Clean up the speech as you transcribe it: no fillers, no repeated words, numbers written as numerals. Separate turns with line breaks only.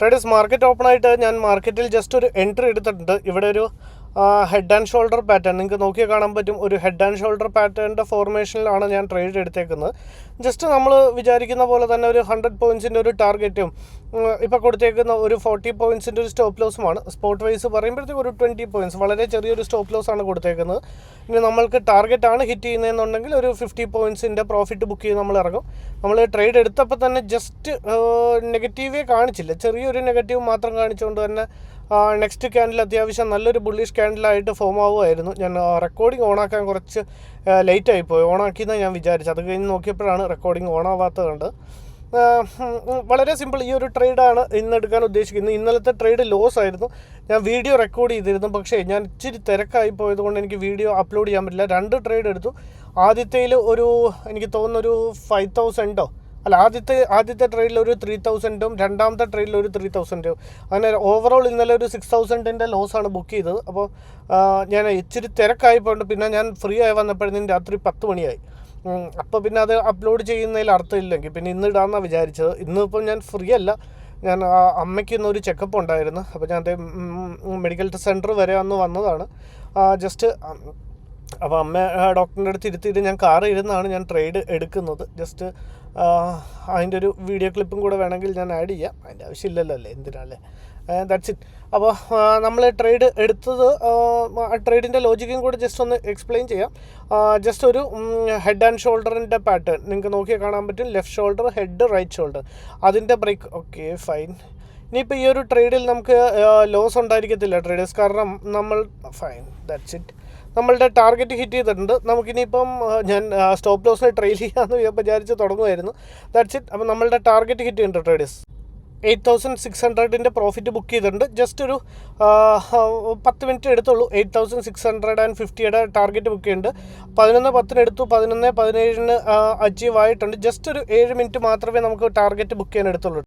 Traders market open ആയിട്ട് ഞാൻ മാർക്കറ്റിൽ ജസ്റ്റ് ഒരു എൻട്രി എടുത്തിട്ടുണ്ട്. ഇവിടെ ഒരു ഹെഡ് ആൻഡ് ഷോൾഡർ പാറ്റേൺ നിങ്ങൾക്ക് നോക്കിയാൽ കാണാൻ പറ്റും. ഒരു ഹെഡ് ആൻഡ് ഷോൾഡർ പാറ്റേണിൻ്റെ ഫോർമേഷനിലാണ് ഞാൻ ട്രേഡ് എടുത്തേക്കുന്നത്. ജസ്റ്റ് നമ്മൾ വിചാരിക്കുന്ന പോലെ തന്നെ ഒരു 100 പോയിൻറ്റ്സിൻ്റെ ഒരു ടാർഗറ്റും ഇപ്പോൾ കൊടുത്തേക്കുന്ന ഒരു 40 പോയിൻറ്റ്സിൻ്റെ ഒരു സ്റ്റോപ്പ് ലോസുമാണ്. സ്പോട്ട് വൈസ് പറയുമ്പോഴത്തേക്ക് ഒരു 20 പോയിൻറ്റ്സ്, വളരെ ചെറിയൊരു സ്റ്റോപ്പ് ലോസ് ആണ് കൊടുത്തേക്കുന്നത്. ഇനി നമ്മൾക്ക് ടാർഗറ്റാണ് ഹിറ്റ് ചെയ്യുന്നതെന്നുണ്ടെങ്കിൽ ഒരു 50 പോയിൻറ്റ്സിൻ്റെ പ്രോഫിറ്റ് ബുക്ക് ചെയ്ത് നമ്മൾ ഇറങ്ങും. നമ്മൾ ട്രേഡ് എടുത്തപ്പോൾ തന്നെ ജസ്റ്റ് നെഗറ്റീവേ കാണിച്ചില്ല, ചെറിയൊരു നെഗറ്റീവ് മാത്രം കാണിച്ചുകൊണ്ട് തന്നെ നെക്സ്റ്റ് ക്യാൻഡിൽ അത്യാവശ്യം നല്ലൊരു ബുള്ളിഷ് ക്യാൻഡിലായിട്ട് ഫോം ആവുമായിരുന്നു. ഞാൻ റെക്കോർഡിംഗ് ഓണാക്കാൻ കുറച്ച് ലേറ്റായിപ്പോയി. ഓണാക്കിയെന്ന് ഞാൻ വിചാരിച്ചു. അത് കഴിഞ്ഞ് നോക്കിയപ്പോഴാണ് റെക്കോർഡിംഗ് ഓണാവാത്തത് കണ്ട്. വളരെ സിമ്പിൾ. ഈ ഒരു ട്രേഡാണ് ഇന്ന് എടുക്കാൻ ഉദ്ദേശിക്കുന്നത്. ഇന്നലത്തെ ട്രേഡ് ലോസ് ആയിരുന്നു. ഞാൻ വീഡിയോ റെക്കോർഡ് ചെയ്തിരുന്നു, പക്ഷേ ഞാൻ ഇച്ചിരി തിരക്കായി പോയതുകൊണ്ട് എനിക്ക് വീഡിയോ അപ്ലോഡ് ചെയ്യാൻ പറ്റില്ല. 2 ട്രേഡ് എടുത്തു. ആദ്യത്തേൽ ഒരു എനിക്ക് തോന്നുന്നൊരു 5,000 അല്ല, ആദ്യത്തെ ട്രേഡിൽ ഒരു 3,000ഉം രണ്ടാമത്തെ ട്രേഡിൽ ഒരു 3,000ഉം, അങ്ങനെ ഓവറോൾ ഇന്നലെ ഒരു 6,000ൻ്റെ ലോസാണ് ബുക്ക് ചെയ്തത്. അപ്പോൾ ഞാൻ ഇച്ചിരി തിരക്കായിപ്പോണ്ട് പിന്നെ ഞാൻ ഫ്രീ ആയി വന്നപ്പോഴത്തേക്കും രാത്രി 10 മണിയായി. അപ്പോൾ പിന്നെ അത് അപ്ലോഡ് ചെയ്യുന്നതിൽ അർത്ഥമില്ലെങ്കിൽ പിന്നെ ഇന്ന് ഇടാമെന്നാണ് വിചാരിച്ചത്. ഇന്നിപ്പം ഞാൻ ഫ്രീ അല്ല. ഞാൻ അമ്മയ്ക്ക് ഇന്നൊരു ചെക്കപ്പ് ഉണ്ടായിരുന്നു. അപ്പോൾ ഞാൻ മെഡിക്കൽ സെൻറ്റർ വരെ അന്ന് വന്നതാണ് ജസ്റ്റ്. അപ്പോൾ അമ്മ ഡോക്ടറിൻ്റെ അടുത്ത് ഇരുത്തിയിട്ട് ഞാൻ കാറിൽ ഇരുന്നാണ് ഞാൻ ട്രേഡ് എടുക്കുന്നത്. ജസ്റ്റ് അതിൻ്റെ ഒരു വീഡിയോ ക്ലിപ്പും കൂടെ വേണമെങ്കിൽ ഞാൻ ആഡ് ചെയ്യാം. അതിൻ്റെ ആവശ്യമില്ലല്ലോ അല്ലേ, എന്തിനാല്ലേ. That's it. അപ്പോൾ നമ്മൾ ട്രേഡ് എടുത്തത് ട്രേഡിൻ്റെ ലോജിക്കും കൂടെ ജസ്റ്റ് ഒന്ന് എക്സ്പ്ലെയിൻ ചെയ്യാം. ജസ്റ്റ് ഒരു ഹെഡ് ആൻഡ് ഷോൾഡറിൻ്റെ പാറ്റേൺ നിങ്ങൾക്ക് നോക്കിയാൽ കാണാൻ പറ്റും. Left shoulder, head, right shoulder, അതിൻ്റെ ബ്രേക്ക്. Okay, fine. ഇനിയിപ്പോൾ ഈ ഒരു ട്രേഡിൽ നമുക്ക് ലോസ് ഉണ്ടായിരിക്കത്തില്ല ട്രേഡേഴ്സ്, കാരണം നമ്മൾ ഫൈൻ. That's it. നമ്മളുടെ ടാർഗറ്റ് ഹിറ്റ് ചെയ്തിട്ടുണ്ട്. നമുക്കിനിയിപ്പം ഞാൻ സ്റ്റോപ്പ് ലോസിനെ ട്രെയിൽ ചെയ്യാമെന്ന് വിചാരിച്ച് തുടങ്ങുമായിരുന്നു. That's it. അപ്പോൾ നമ്മളുടെ ടാർഗറ്റ് ഹിറ്റ് ചെയ്യുന്നുണ്ട് ട്രേഡേഴ്സ്. 8,600ൻ്റെ പ്രോഫിറ്റ് ബുക്ക് ചെയ്തിട്ടുണ്ട്. ജസ്റ്റ് ഒരു 10 മിനിറ്റ് എടുത്തുള്ളൂ. 8,650യുടെ ടാർഗറ്റ് ബുക്ക് ചെയ്യുന്നുണ്ട്. 11:10 എടുത്തു, 11:17 അച്ചീവ് ആയിട്ടുണ്ട്. ജസ്റ്റ് ഒരു 7 മിനിറ്റ് മാത്രമേ നമുക്ക് ടാർഗറ്റ് ബുക്ക് ചെയ്യാൻ എടുത്തുള്ളൂ.